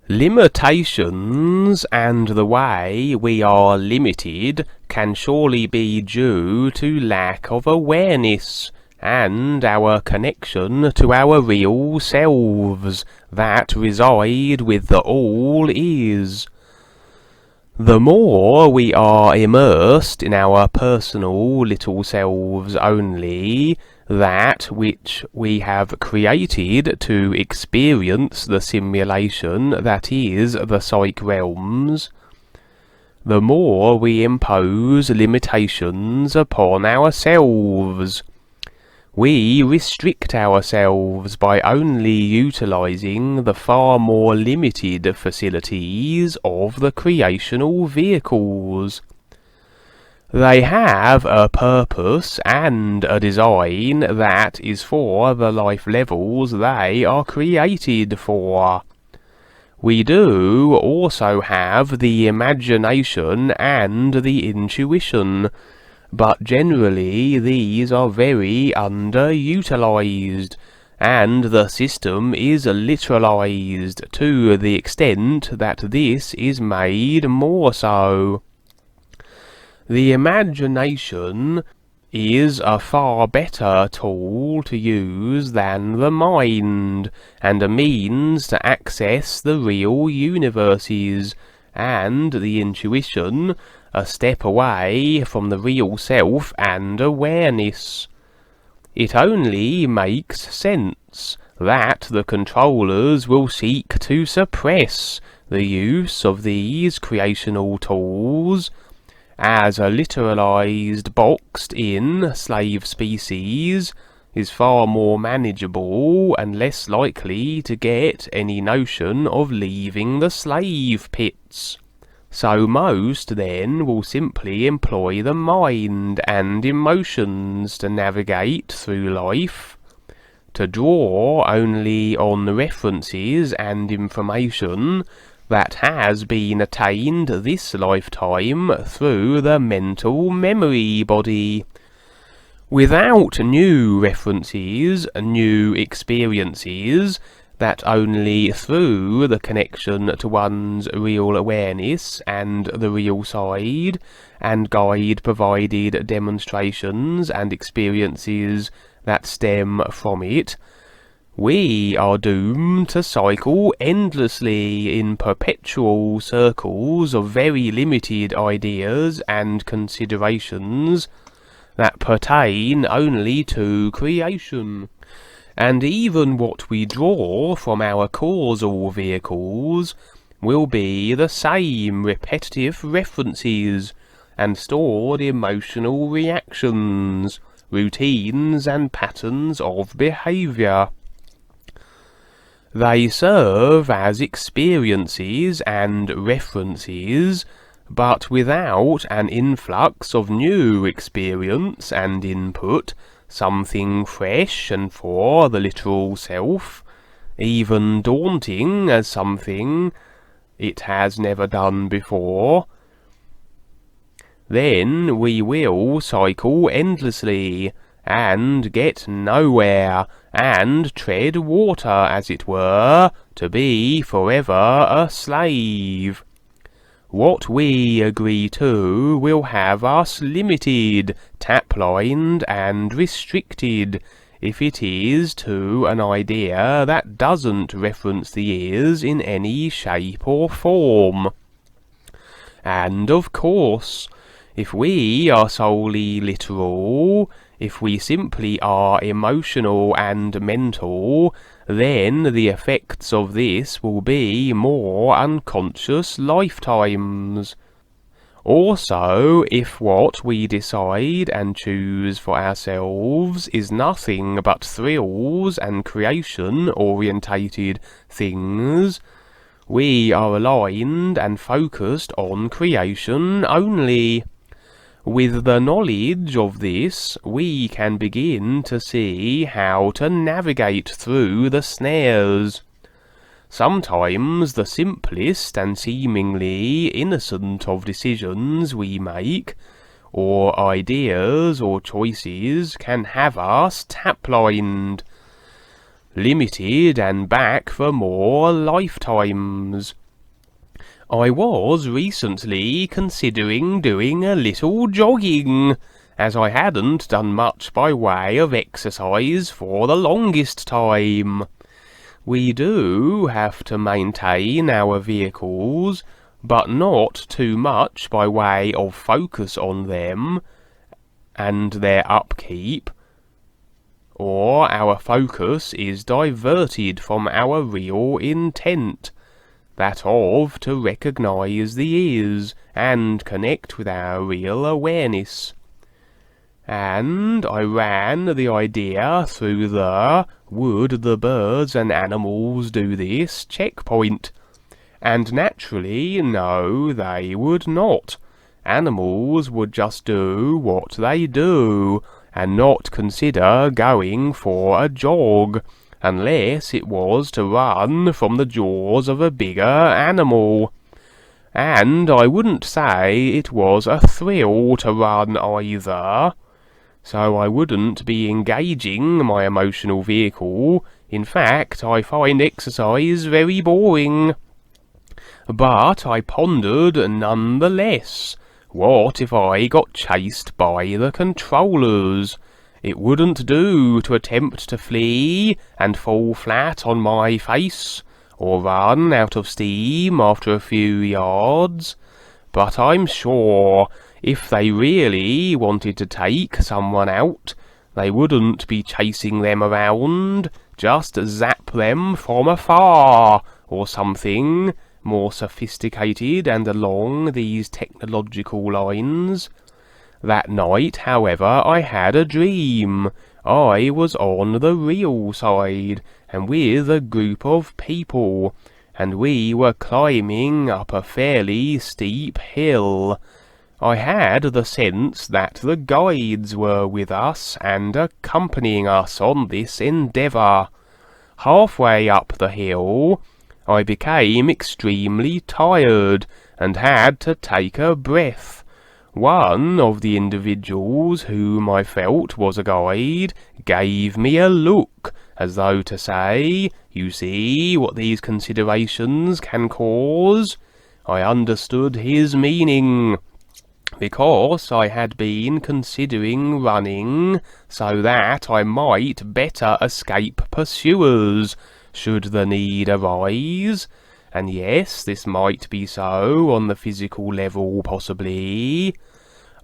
Limitations and the way we are limited can surely be due to lack of awareness and our connection to our real selves that reside with the All Is. The more we are immersed in our personal little selves only, that which we have created to experience the simulation that is the psych realms, the more we impose limitations upon ourselves. We restrict ourselves by only utilizing the far more limited facilities of the creational vehicles. They have a purpose and a design that is for the life levels they are created for. We do also have the imagination and the intuition, but generally these are very underutilized, and the system is literalized to the extent that this is made more so. The imagination is a far better tool to use than the mind, and a means to access the real universes, and the intuition a step away from the real self and awareness. It only makes sense that the controllers will seek to suppress the use of these creational tools, as a literalized, boxed-in slave species is far more manageable and less likely to get any notion of leaving the slave pits. So most then will simply employ the mind and emotions to navigate through life, to draw only on the references and information that has been attained this lifetime through the mental memory body. Without new references, new experiences, that only through the connection to one's real awareness and the real side, and guide-provided demonstrations and experiences that stem from it, we are doomed to cycle endlessly in perpetual circles of very limited ideas and considerations that pertain only to creation. And even what we draw from our causal vehicles will be the same repetitive references and stored emotional reactions, routines and patterns of behaviour. They serve as experiences and references, but without an influx of new experience and input, something fresh and for the literal self, even daunting as something it has never done before, then we will cycle endlessly, and get nowhere, and tread water, as it were, to be forever a slave. What we agree to will have us limited, tap-lined and restricted, if it is to an idea that doesn't reference the ears in any shape or form. And of course, if we are solely literal, if we simply are emotional and mental, then the effects of this will be more unconscious lifetimes. Also, if what we decide and choose for ourselves is nothing but thrills and creation-orientated things, we are aligned and focused on creation only. With the knowledge of this, we can begin to see how to navigate through the snares. Sometimes the simplest and seemingly innocent of decisions we make, or ideas or choices, can have us tap-lined. limited and back for more lifetimes. I was recently considering doing a little jogging, as I hadn't done much by way of exercise for the longest time. We do have to maintain our vehicles, but not too much by way of focus on them and their upkeep, or our focus is diverted from our real intent, that of to recognise the ears and connect with our real awareness. And I ran the idea through the would the birds and animals do this checkpoint, and naturally no, they would not. Animals would just do what they do, and not consider going for a jog, unless it was to run from the jaws of a bigger animal. And I wouldn't say it was a thrill to run either, so I wouldn't be engaging my emotional vehicle. In fact, I find exercise very boring. But I pondered nonetheless, what if I got chased by the controllers? It wouldn't do to attempt to flee and fall flat on my face, or run out of steam after a few yards. But I'm sure if they really wanted to take someone out, they wouldn't be chasing them around, just zap them from afar, or something more sophisticated and along these technological lines. That night, however, I had a dream. I was on the real side, and with a group of people, and we were climbing up a fairly steep hill. I had the sense that the guides were with us and accompanying us on this endeavour. Halfway up the hill, I became extremely tired and had to take a breath. One of the individuals whom I felt was a guide gave me a look, as though to say, "You see what these considerations can cause?" I understood his meaning, because I had been considering running so that I might better escape pursuers, should the need arise. And yes, this might be so on the physical level possibly,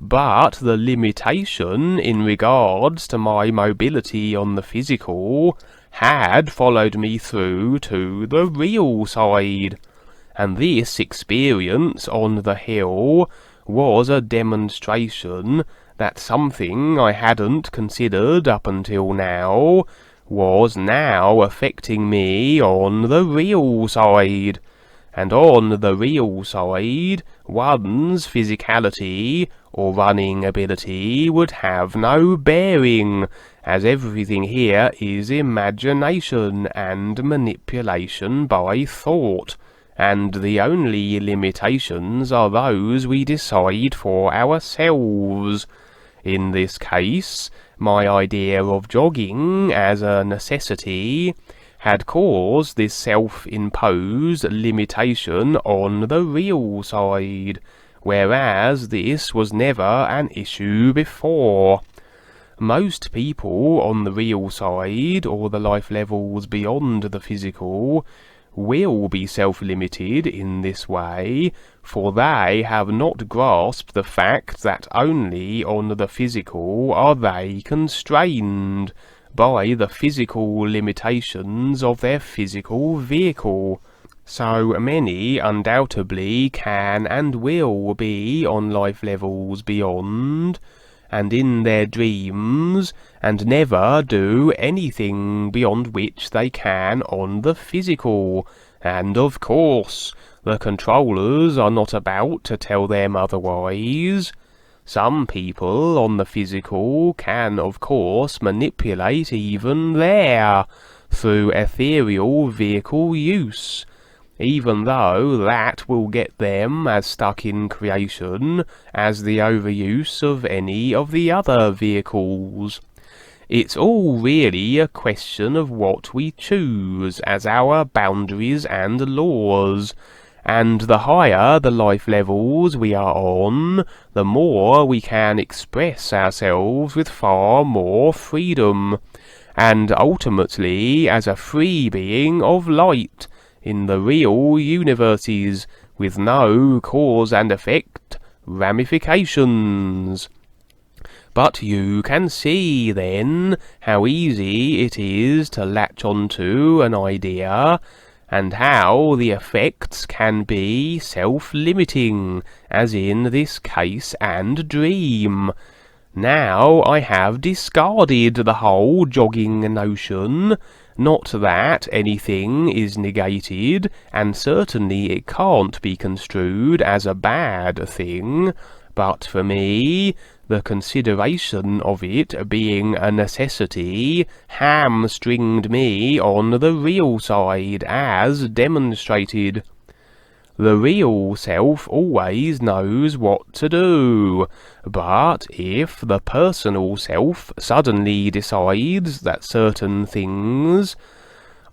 but the limitation in regards to my mobility on the physical had followed me through to the real side, and this experience on the hill was a demonstration that something I hadn't considered up until now was now affecting me on the real side. And on the real side, one's physicality or running ability would have no bearing, as everything here is imagination and manipulation by thought, and the only limitations are those we decide for ourselves. In this case, my idea of jogging as a necessity had caused this self-imposed limitation on the real side, whereas this was never an issue before. Most people on the real side, or the life levels beyond the physical, will be self-limited in this way, for they have not grasped the fact that only on the physical are they constrained by the physical limitations of their physical vehicle. So many undoubtedly can and will be on life levels beyond, and in their dreams, and never do anything beyond which they can on the physical. And of course, the controllers are not about to tell them otherwise. Some people on the physical can of course manipulate even there, through ethereal vehicle use, even though that will get them as stuck in creation as the overuse of any of the other vehicles. It's all really a question of what we choose as our boundaries and laws, and the higher the life levels we are on, the more we can express ourselves with far more freedom, and ultimately as a free being of light in the real universes, with no cause and effect ramifications. But you can see, then, how easy it is to latch onto an idea, and how the effects can be self-limiting, as in this case and dream. Now I have discarded the whole jogging notion. Not that anything is negated, and certainly it can't be construed as a bad thing, but for me, the consideration of it being a necessity hamstringed me on the real side, as demonstrated. The real self always knows what to do, but if the personal self suddenly decides that certain things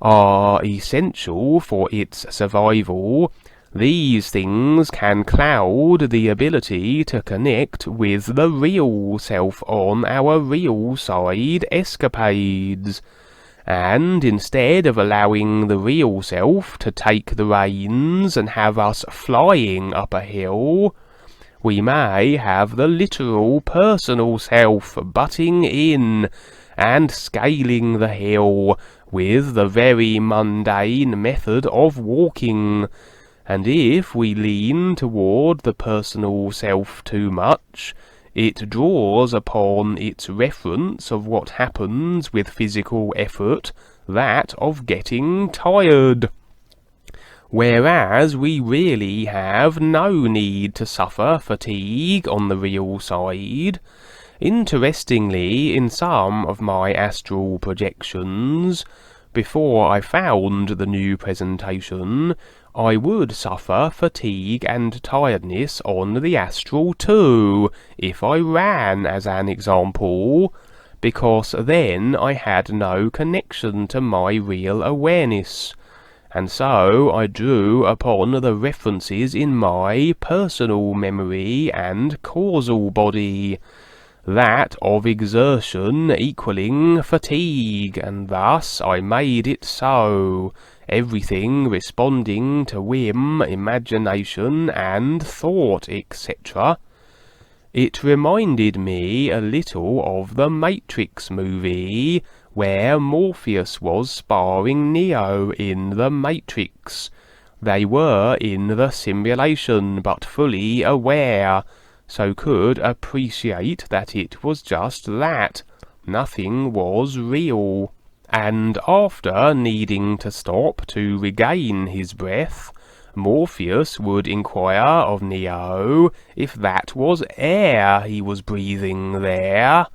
are essential for its survival, these things can cloud the ability to connect with the real self on our real side escapades. And instead of allowing the real self to take the reins and have us flying up a hill, we may have the literal personal self butting in and scaling the hill with the very mundane method of walking. And if we lean toward the personal self too much, it draws upon its reference of what happens with physical effort, that of getting tired. Whereas we really have no need to suffer fatigue on the real side. Interestingly, in some of my astral projections, before I found the new presentation, I would suffer fatigue and tiredness on the astral too, if I ran as an example, because then I had no connection to my real awareness, and so I drew upon the references in my personal memory and causal body, that of exertion equaling fatigue, and thus I made it so, everything responding to whim, imagination, and thought, etc. It reminded me a little of the Matrix movie, where Morpheus was sparring Neo in the Matrix. They were in the simulation, but fully aware, so could appreciate that it was just that. Nothing was real. And after needing to stop to regain his breath, Morpheus would inquire of Neo if that was air he was breathing there.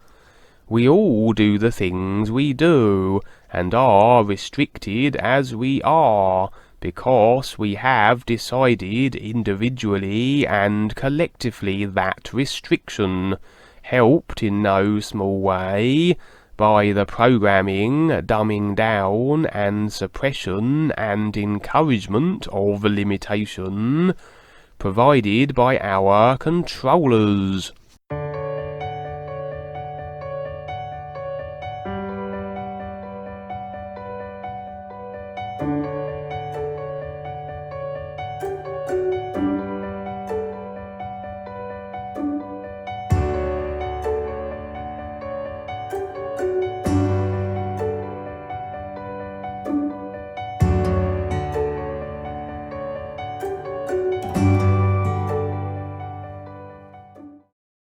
We all do the things we do, and are restricted as we are, because we have decided individually and collectively that restriction, helped in no small way by the programming, dumbing down, and suppression and encouragement of limitation provided by our controllers.